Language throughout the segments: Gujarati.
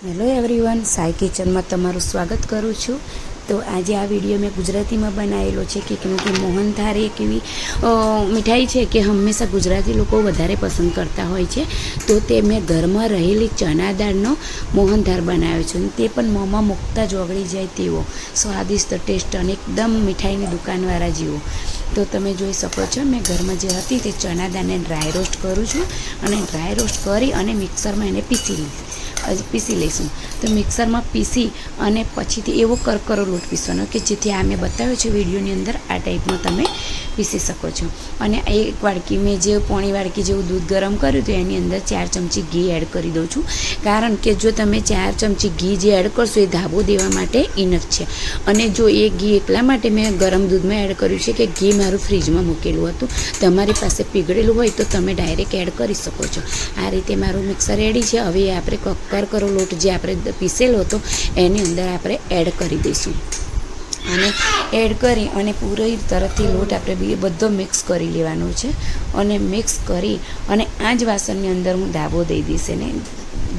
હેલો એવરીવન, સાઈ કિચનમાં તમારું સ્વાગત કરું છું। તો આજે આ વિડીયો મેં ગુજરાતીમાં બનાવેલો છે કે કેમ કે મોહનથાળ એક એવી મીઠાઈ છે કે હંમેશા ગુજરાતી લોકો વધારે પસંદ કરતા હોય છે। તો તે મેં ઘરમાં રહેલી ચણા દાળનો મોહનથાળ બનાવ્યો છે, તે પણ મોંમાં મૂકતા જ ઓગળી જાય તેવો સ્વાદિષ્ટ ટેસ્ટ અને એકદમ મીઠાઈની દુકાનવાળા જેવો। તો તમે જોઈ શકો છો, મેં ઘરમાં જે હતી તે ચણા દાળને ડ્રાય રોસ્ટ કરું છું અને ડ્રાય રોસ્ટ કરી અને મિક્સરમાં એને પીસી લઈશું। તો મિક્સરમાં પીસી અને પછીથી એવો કરકરો લોટ પીસવાનો કે જેથી આ મેં બતાવ્યો છે વિડીયોની અંદર આ ટાઈપનો તમે પીસી શકો છો। અને એક વાડકી મેં જે પોણી વાડકી જેવું દૂધ ગરમ કર્યું તો એની અંદર 4 ચમચી ઘી એડ કરી દઉં છું, કારણ કે જો તમે 4 ચમચી ઘી જે એડ કરશો એ ધાબો દેવા માટે ઇનફ છે। અને જો એ ઘી એટલા માટે મેં ગરમ દૂધમાં એડ કર્યું છે કે ઘી મારું ફ્રીજમાં મૂકેલું હતું, તમારી પાસે પીગળેલું હોય તો તમે ડાયરેક્ટ એડ કરી શકો છો। આ રીતે મારું મિક્સર રેડી છે। હવે આપણે કરકરો લોટ જે આપણે પીસેલો હતો એની અંદર આપણે એડ કરી દઈશું અને એડ કરી અને પૂરી તરફથી લોટ આપણે બધો મિક્સ કરી લેવાનો છે। અને મિક્સ કરી અને આ જ વાસણની અંદર હું ધાબો દઈ દઈશ ને,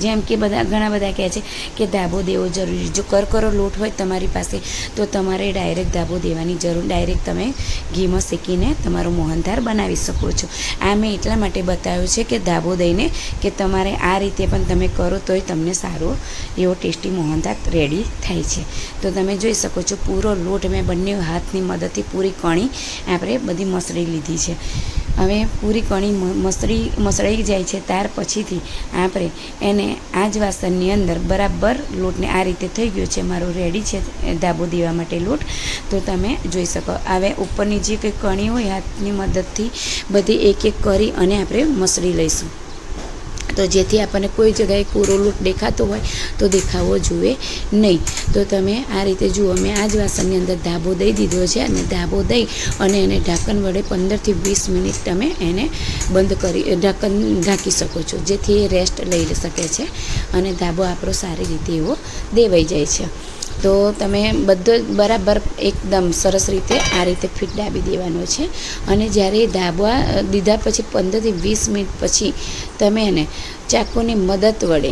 જેમ કે ઘણા બધા કહે છે કે ધાબો દેવો જરૂરી। જો કરકરો લોટ હોય તમારી પાસે તો તમારે ડાયરેક્ટ ધાબો દેવાની જરૂર, ડાયરેક્ટ તમે ઘીમાં શેકીને તમારું મોહનથાળ બનાવી શકો છો। આ મેં એટલા માટે બતાવ્યું છે કે ધાબો દઈને કે તમારે આ રીતે પણ તમે કરો તોય તમને સારો એવો ટેસ્ટી મોહનથાળ રેડી થાય છે। તો તમે જોઈ શકો છો પૂરો લોટ મેં બંને હાથની મદદથી પૂરી કણી આપણે બધી મસળી લીધી છે। હવે પૂરી કણી મસળાઈ જાય છે ત્યાર પછીથી આપણે એને આ જ વાસણની અંદર બરાબર લોટને આ રીતે થઈ ગયો છે મારો રેડી છે ધાબો દેવા માટે લોટ। તો તમે જોઈ શકો, હવે ઉપરની જે કંઈ કણી હોય હાથની મદદથી બધી એક એક કરી અને આપણે મસળી લઈશું, તો જેથી આપણને કોઈ જગ્યાએ કોરો લોટ દેખાતો હોય તો દેખાવો જોઈએ નહીં। તો તમે આ રીતે જુઓ, મેં આ જ વાસણની અંદર ધાબો દઈ દીધો છે અને ધાબો દઈ અને એને ઢાંકણ વડે 15 થી 20 મિનિટ તમે એને બંધ કરી ઢાંકી શકો છો, જેથી એ રેસ્ટ લઈ શકે છે અને ધાબો આપણો સારી રીતે એવો દેવાઈ જાય છે। તો તમે બધો બરાબર એકદમ સરસ રીતે આ રીતે ફીટ દાબી દેવાનો છે। અને જ્યારે ધાબા દીધા પછી 15 થી 20 મિનિટ પછી તમે એને ચાકુની મદદ વડે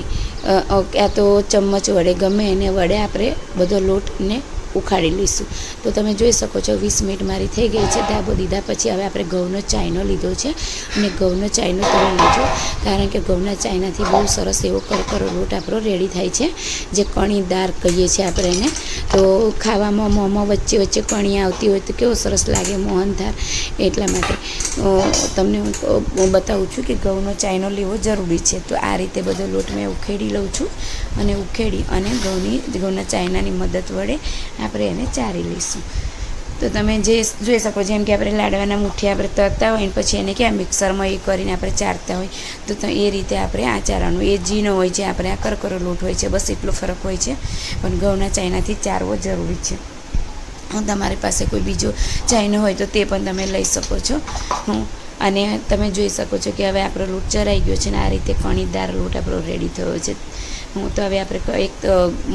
ક્યાં તો ચમચ વડે ગમે એને વડે આપણે બધો લોટને ઉખાડી લઈશું। તો તમે જોઈ શકો છો 20 મિનિટ મારી થઈ ગઈ છે ધાબો દીધા પછી। હવે આપણે ઘઉંનો ચાયનો લીધો છે અને ઘઉંનો ચાયનો તમે લેજો, કારણ કે ઘઉંના ચાયનાથી બહુ સરસ એવો કરકરો લોટ આપણો રેડી થાય છે, જે કણીદાર કહીએ છીએ આપણે એને। તો ખાવામાં મોંમાં વચ્ચે વચ્ચે કણી આવતી હોય તો કેવો સરસ લાગે મોહનથાળ, એટલા માટે તમને હું બતાવું છું કે ઘઉંનો ચાયનો લેવો જરૂરી છે। તો આ રીતે બધો લોટ મેં ઉખેડી લઉં છું અને ઉખેડી અને ઘઉંના ચાયનાની મદદ વડે આપણે એને ચારી લઈશું। તો તમે જે જોઈ શકો, જેમ કે આપણે લાડવાના મુઠ્ઠી આપણે તરતા હોય ને પછી એને ક્યાં મિક્સરમાં એ કરીને આપણે ચારતા હોય, તો એ રીતે આપણે આ ચારવાનું। એ જીનો હોય છે, આપણે આ કરકરો લોટ હોય છે, બસ એટલો ફરક હોય છે, પણ ઘઉંના ચાયનાથી ચારવો જરૂરી છે। તમારી પાસે કોઈ બીજો ચાયનો હોય તો તે પણ તમે લઈ શકો છો। અને તમે જોઈ શકો છો કે હવે આપણો લોટ ચરાઈ ગયો છે ને આ રીતે કણીદાર લોટ આપણો રેડી થયો છે। તો હવે આપણે એક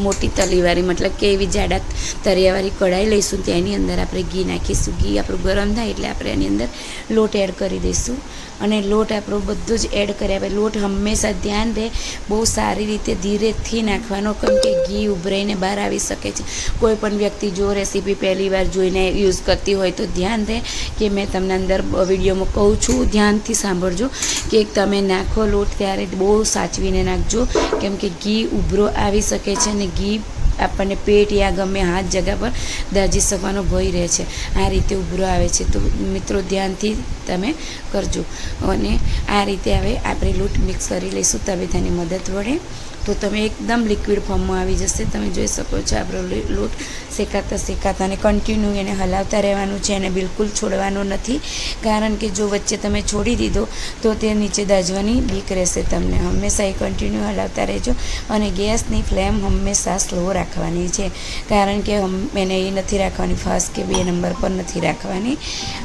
મોટી તલીવાળી મતલબ કે એવી જાડા તરિયાવાળી કઢાઈ લઈશું, તેની અંદર આપણે ઘી નાખીશું। ઘી આપણું ગરમ થાય એટલે આપણે એની અંદર લોટ એડ કરી દઈશું અને લોટ આપણો બધો જ એડ કર્યા પછી લોટ હંમેશા ધ્યાન રહે બહુ સારી રીતે ધીરેથી નાખવાનો, કેમ કે ઘી ઉભરાઈને બહાર આવી શકે છે। કોઈ પણ વ્યક્તિ જો રેસીપી પહેલી વાર જોઈને યુઝ કરતી હોય તો ધ્યાન રહે કે મેં તમને અંદર વિડીયોમાં કહું છું, ધ્યાનથી સાંભળજો કે તમે નાખો લોટ ત્યારે બહુ સાચવીને નાખજો, કેમ કે ઘી ઉભરો આવી શકે છે અને ઘી આપણને પેટ યા ગમે હાથ જગ્યા પર દાજી શકવાનો ભય રહે છે। આ રીતે ઉભરો આવે છે, તો મિત્રો ધ્યાનથી તમે કરજો। અને આ રીતે હવે આપણે લોટ મિક્સ કરી લઈશું તવેથાની મદદ વડે, તો તમે એકદમ લિક્વિડ ફોર્મમાં આવી જશે। તમે જોઈ શકો છો આપણો લોટ શેકાતા અને કન્ટિન્યુ એને હલાવતા રહેવાનું છે, એને બિલકુલ છોડવાનું નથી, કારણ કે જો વચ્ચે તમે છોડી દીધો તો તે નીચે દાજવાની બીક રહેશે તમને। હંમેશા એ કન્ટિન્યુ હલાવતા રહેજો અને ગેસની ફ્લેમ હંમેશા સ્લો રાખવાની છે, કારણ કે એને એ નથી રાખવાની ફાસ્ટ કે 2 નંબર પર નથી રાખવાની।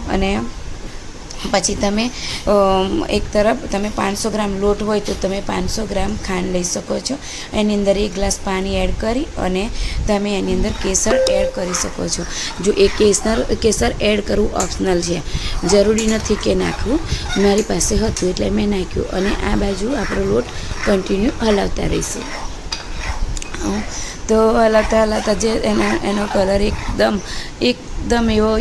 અને પછી તમે એક તરફ તમે 500 ગ્રામ લોટ હોય તો તમે 500 ગ્રામ ખાંડ લઈ શકો છો, એની અંદર 1 ગ્લાસ પાણી એડ કરી અને તમે એની અંદર કેસર એડ કરી શકો છો। જો એ કેસર એડ કરવું ઓપ્શનલ છે, જરૂરી નથી કે નાખવું, મારી પાસે હતું એટલે મેં નાખ્યું। અને આ બાજુ આપણો લોટ કન્ટિન્યુ હલાવતા રહીશું। તો હલાવતા જે એનો કલર એકદમ એવો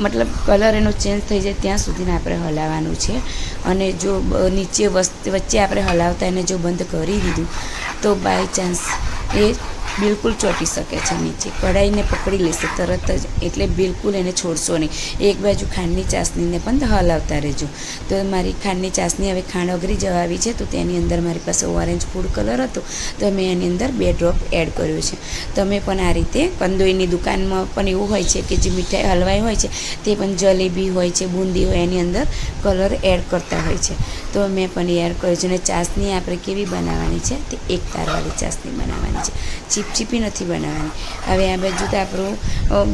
મતલબ કલર એનો ચેન્જ થઈ જાય ત્યાં સુધીને આપણે હલાવવાનું છે. અને જો નીચે વચ્ચે આપણે હલાવતા એને જો બંધ કરી દીધું તો બાય ચાન્સ એ બિલકુલ ચોંટી શકે છે નીચે, કઢાઈને પકડી લેશે તરત જ. એટલે બિલકુલ એને છોડશો નહીં. એક બાજુ ખાંડની ચાસણીને પણ હલાવતા રહેજો. તો મારી ખાંડની ચાસણી હવે ખાંડ ઓગળી જવા આવી છે, તો તેની અંદર મારી પાસે ઓરેન્જ ફૂડ કલર હતો, તો મેં એની અંદર 2 ડ્રોપ એડ કર્યો છે. તમે પણ આ રીતે કંદોઈની દુકાનમાં પણ એવું હોય છે કે જે મીઠાઈ હલવાઈ હોય છે તે પણ જલેબી હોય છે, બુંદી હોય, એની અંદર કલર એડ કરતા હોય છે. તો મેં પણ એડ કર્યું છે. અને ચાસણી આપણે કેવી બનાવવાની છે, તે એક તારવાળી ચાસણી બનાવવાની છે, ચીપચીપી નથી બનાવવાની. હવે આ બાજુ તો આપણું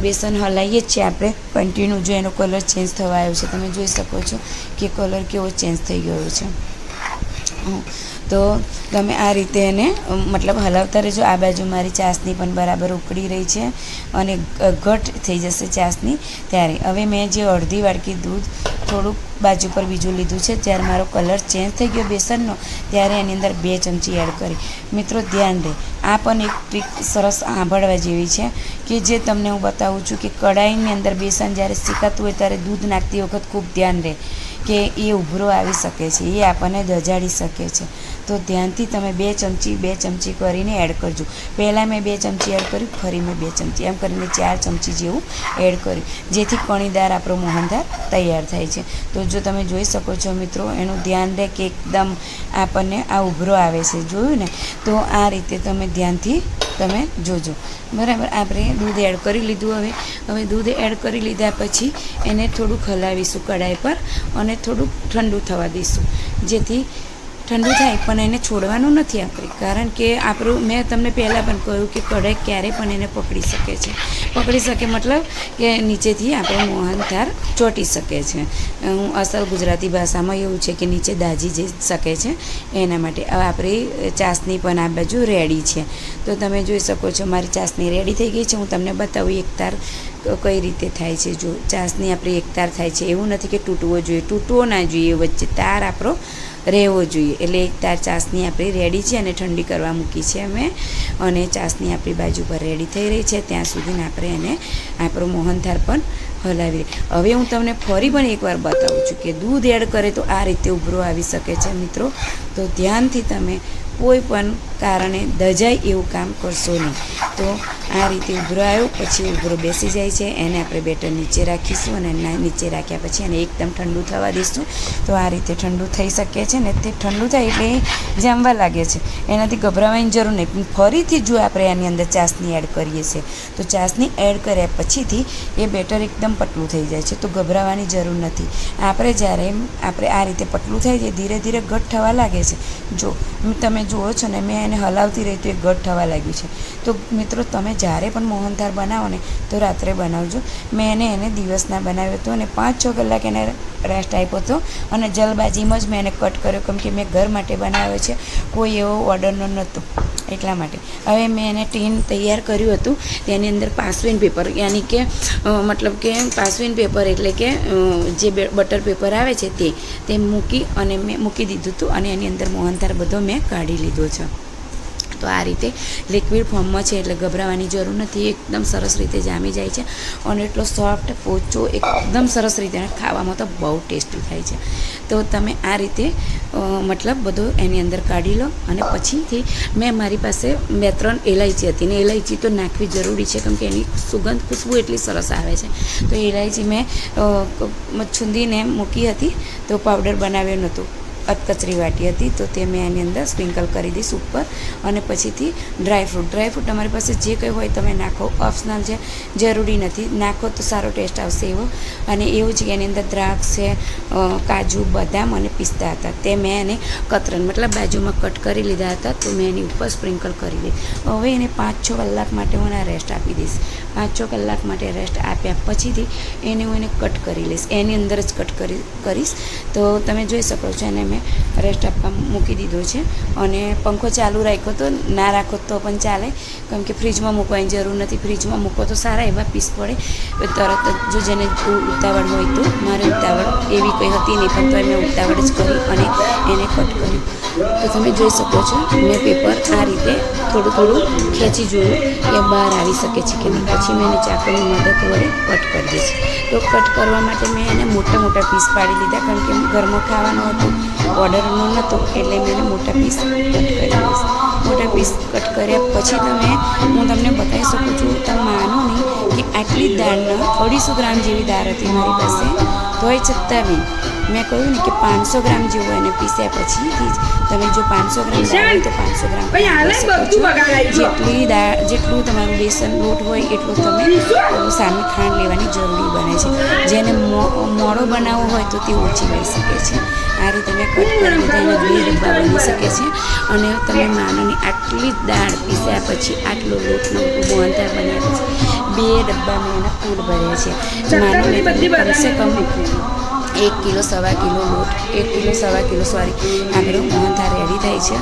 બેસન હલાવીએ જ છીએ આપણે કન્ટિન્યુ. જો એનો કલર ચેન્જ થવા આવ્યો છે, તમે જોઈ શકો છો કે કલર કેવો ચેન્જ થઈ ગયો છે. તો તમે આ રીતે એને મતલબ હલાવતા રહેજો. આ બાજુ મારી ચાસણી પણ બરાબર ઉકળી રહી છે અને ઘટ થઈ જશે ચાસણી ત્યારે. હવે મેં જે અડધી વાડકી દૂધ થોડુંક બાજુ પર બીજું લીધું છે. જ્યારે મારો કલર ચેન્જ થઈ ગયો બેસનનો, ત્યારે એની અંદર 2 ચમચી એડ કરી. મિત્રો ધ્યાન રહે, આ પણ એક ટ્રીક સરસ સાંભળવા જેવી છે કે જે તમને હું બતાવું છું કે કઢાઈની અંદર બેસન જ્યારે શેકાતું હોય ત્યારે દૂધ નાખતી વખત ખૂબ ધ્યાન રહે કે એ ઉભરો આવી શકે છે, એ આપણને દજાડી શકે છે. તો ધ્યાનથી તમે 2 ચમચી કરીને એડ કરજો. પહેલાં મેં 2 ચમચી એડ કર્યું, ફરી મેં 2 ચમચી, એમ કરીને 4 ચમચી જેવું એડ કર્યું, જેથી કણીદાર આપણો મોહનથાળ તૈયાર થાય છે. તો જો તમે જોઈ શકો છો મિત્રો, એનું ધ્યાન રહે કે એકદમ આપણને આ ઉભરો આવે છે, જોયું ને? તો આ રીતે તમે ધ્યાનથી તમે જોજો. બરાબર, આપણે દૂધ એડ કરી લીધું. હવે દૂધ એડ કરી લીધા પછી એને થોડુંક હલાવીશું કઢાઈ પર અને થોડુંક ઠંડુ થવા દઈશું, જેથી ઠંડુ થાય. પણ એને છોડવાનું નથી આપણે, કારણ કે આપણું મેં તમને પહેલાં પણ કહ્યું કે કઢાઈ ક્યારે પણ એને પકડી શકે મતલબ કે નીચેથી આપણો મોહનથાળ ચોંટી શકે છે. અસલ ગુજરાતી ભાષામાં એવું છે કે નીચે દાજી જઈ શકે છે, એના માટે. હવે આપણી ચાસણી પણ આ બાજુ રેડી છે. તો તમે જોઈ શકો છો મારી ચાસણી રેડી થઈ ગઈ છે. હું તમને બતાવું એકતાર કઈ રીતે થાય છે. જો ચાસણી આપણી એકતાર થાય છે, એવું નથી કે તૂટવો ના જોઈએ, વચ્ચે તાર આપણો રહેવો જોઈએ. એટલે એક તાર ચાસણી આપણી રેડી છે અને ઠંડી કરવા મૂકી છે અમે. અને ચાસણી આપણી બાજુ પર રેડી થઈ રહી છે, ત્યાં સુધીને આપણે એને આપણો મોહનથાળ પણ હલાવી. હવે હું તમને ફરી પણ એકવાર બતાવું છું કે દૂધ એડ કરે તો આ રીતે ઉભરો આવી શકે છે મિત્રો. તો ધ્યાનથી તમે કોઈ પણ કારણે દજાય એવું કામ કરશો નહીં. તો આ રીતે ઉભરો આવ્યો પછી ઉભરો બેસી જાય છે, એને આપણે બેટર નીચે રાખીશું અને નીચે રાખ્યા પછી એને એકદમ ઠંડુ થવા દઈશું. તો આ રીતે ઠંડુ થઈ શકે છે ને, તે ઠંડુ થાય એટલે જામવા લાગે છે, એનાથી ગભરાવાની જરૂર નહીં. પણ ફરીથી જો આપણે એની અંદર ચાસણી એડ કરીએ છીએ તો ચાસણી એડ કર્યા પછીથી એ બેટર એકદમ પતલું થઈ જાય છે, તો ગભરાવાની જરૂર નથી. જ્યારે આપણે આ રીતે પતલું થાય છે, ધીરે ધીરે ઘટ થવા લાગે છે. જો તમે જુઓ છો ને, મેં એને હલાવતી રહી તો એ ઘટ થવા લાગ્યું છે. તો મિત્રો તમે જ્યારે પણ મોહનથાળ બનાવો ને તો રાત્રે બનાવજો. મેં એને દિવસના બનાવ્યો હતો અને 5-6 કલાક એને રેસ્ટ આપ્યો હતો અને જલ્દબાજીમાં જ મેં એને કટ કર્યો, કેમ કે મેં ઘર માટે બનાવ્યો છે, કોઈ એવો ઓર્ડરનો નહોતો એટલા માટે. હવે મેં એને ટીન તૈયાર કર્યું હતું, તેની અંદર પાસવીન પેપર યાની કે મતલબ કે પાસવીન પેપર એટલે કે જે બટર પેપર આવે છે તે મૂકી અને મેં મૂકી દીધું હતું અને એની અંદર મોહનથાળ બધો મેં કાઢી લીધો છે. તો આ રીતે લિક્વિડ ફોર્મમાં છે એટલે ગભરાવાની જરૂર નથી. એકદમ સરસ રીતે જામી જાય છે અને એટલો સોફ્ટ પોચો એકદમ સરસ રીતે, અને ખાવામાં તો બહુ ટેસ્ટી થાય છે. તો તમે આ રીતે મતલબ બધો એની અંદર કાઢી લો. અને પછીથી મેં મારી પાસે 2-3 ઇલાયચી હતી ને ઇલાયચી તો નાખવી જરૂરી છે, કેમ કે એની સુગંધ ખુશ્બુ એટલી સરસ આવે છે. તો ઇલાયચી મેં છૂંદીને મૂકી હતી, તો પાવડર બનાવ્યો નહોતો, અધકચરી વાટી હતી, તો તે મેં એની અંદર સ્પ્રિંકલ કરી દઈશ ઉપર. અને પછીથી ડ્રાયફ્રૂટ તમારી પાસે જે કંઈ હોય તમે નાખો, ઓપ્શનલ છે, જરૂરી નથી. નાખો તો સારો ટેસ્ટ આવશે એવો. અને એવું છે કે એની અંદર દ્રાક્ષ છે, કાજુ, બદામ અને પિસ્તા હતા, તે મેં એને કતરન મતલબ બાજુમાં કટ કરી લીધા હતા, તો મેં એની ઉપર સ્પ્રિંકલ કરી દઈ. હવે એને 5-6 કલાક માટે હું રેસ્ટ આપી દઈશ. 5-6 કલાક માટે રેસ્ટ આપ્યા પછીથી એને હું કટ કરી લઈશ, એની અંદર જ કટ કરીશ. તો તમે જોઈ શકો છો એને મેં રેસ્ટ આપવા મૂકી દીધો છે. અને પંખો ચાલુ રાખ્યો તો ના રાખો તો પણ ચાલે, કેમ કે ફ્રીજમાં મૂકવાની જરૂર નથી. ફ્રીજમાં મૂકો તો સારા એવા પીસ પડે તરત જ. જો જેને ઉતાવળ હોય તો, મારે ઉતાવળ એવી કંઈ હતી નહીં, પણ તો મેં ઉતાવળ જ કરી અને એને કટ કર્યું. તો તમે જોઈ શકો છો મેં પેપર આ રીતે થોડું ખેંચી જોયું કે બહાર આવી શકે છે કે નહીં. પછી મેં એને ચાકુની મદદ વડે કટ કરી દઈશ. તો કટ કરવા માટે મેં એને મોટા પીસ પાડી લીધા, કારણ કે ઘરમાં ખાવાનું હતું, ઓર્ડરનો નહોતો, એટલે મેં એને મોટા પીસ કટ કરી દઈશ. મોટા પીસ કટ કર્યા પછી હું તમને બતાવી શકું છું. તમે માનો નહીં કે આટલી દાળના 250 ગ્રામ જેવી દાળ હતી મારી પાસે, તોય છતાં બી મેં કહ્યું ને કે 500 ગ્રામ જેવું એને પીસ્યા પછીથી જ તમે જો 500 ગ્રામ દાળ હોય તો 500 ગ્રામ જેટલું તમારું બેસન લોટ હોય એટલું તમે સામે ખાંડ લેવાની જરૂરી બને છે. જેને મોડો બનાવવો હોય તો તે ઓછી લઈ શકે છે. આ રીતે મેં કટ કરી લીધા, એના 2 ડબ્બા બની શકે છે. અને તમે માનો નહીં આટલી દાળ પીસ્યા પછી આટલો લોટનો મોહનથાળ બન્યા પછી 2 ડબ્બા મેં એના ફૂલ ભર્યા છે. માનો નહીં કમસે કમ 1 કિલો 1.25 કિલો લોટ, 1 કિલો 1.25 કિલો આપણો મોહનથાળ રેડી થાય છે.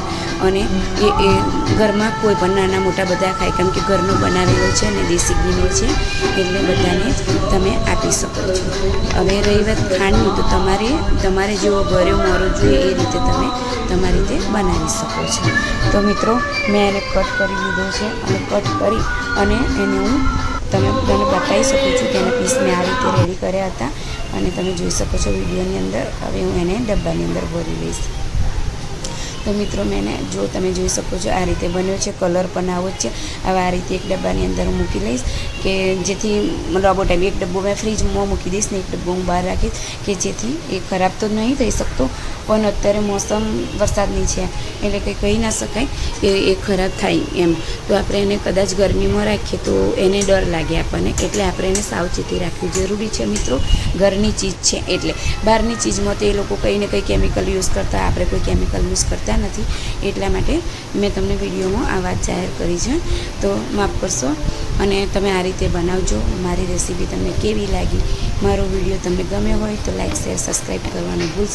અને એ ઘરમાં કોઈ પણ નાના મોટા બધા ખાય, કેમ કે ઘરનો બનાવેલો છે અને દેશી ઘીનો છે, એટલે બધાને જ તમે આપી શકો છો. હવે રહી વાત ખાંડની, તો તમારે જેવો ભર્યો મોરો જોઈએ એ રીતે તમે તમારી રીતે બનાવી શકો છો. તો મિત્રો મેં એને કટ કરી લીધો છે, અને કટ કરી અને એને હું તમને બતાવી શકું છું કે એના પીસ મેં આ રીતે રેડી કર્યા હતા. અને તમે જોઈ શકો છો વિડીયોની અંદર. હવે હું એને ડબ્બાની અંદર ભરી લઈશ. તો મિત્રો તમે જોઈ શકો છો આ રીતે બન્યો છે. કલર પણ આવો જ છે. હવે આ રીતે એક ડબ્બાની અંદર હું મૂકી લઈશ, કે જેથી લાંબો ટાઈમ, એક ડબ્બો મેં ફ્રીજમાં મૂકી દઈશ ને એક ડબ્બો હું બહાર રાખીશ, કે જેથી એ ખરાબ તો નહીં થઈ શકતો, પણ અત્યારે મોસમ વરસાદની છે એટલે કંઈ કહી ના શકાય કે એ ખરાબ થાય એમ. તો આપણે એને કદાચ ગરમીમાં રાખીએ તો એને ડર લાગે આપણને, એટલે આપણે એને સાવચેતી રાખવી જરૂરી છે મિત્રો. ઘરની ચીજ છે એટલે બહારની ચીજમાં તો એ લોકો કંઈ ને કંઈ કેમિકલ યુઝ કરતા, આપણે કોઈ કેમિકલ યુઝ કરતા નથી. એટલા માટે મેં તમને વિડીયોમાં આ વાત જાહેર કરી છે. તો માફ કરશો, અને તમે આ રીતે બનાવજો. મારી રેસીપી તમને કેવી લાગી, મારો વિડીયો તમને ગમ્યો હોય તો લાઈક, શેર, સબસ્ક્રાઈબ કરવાનું ભૂલશો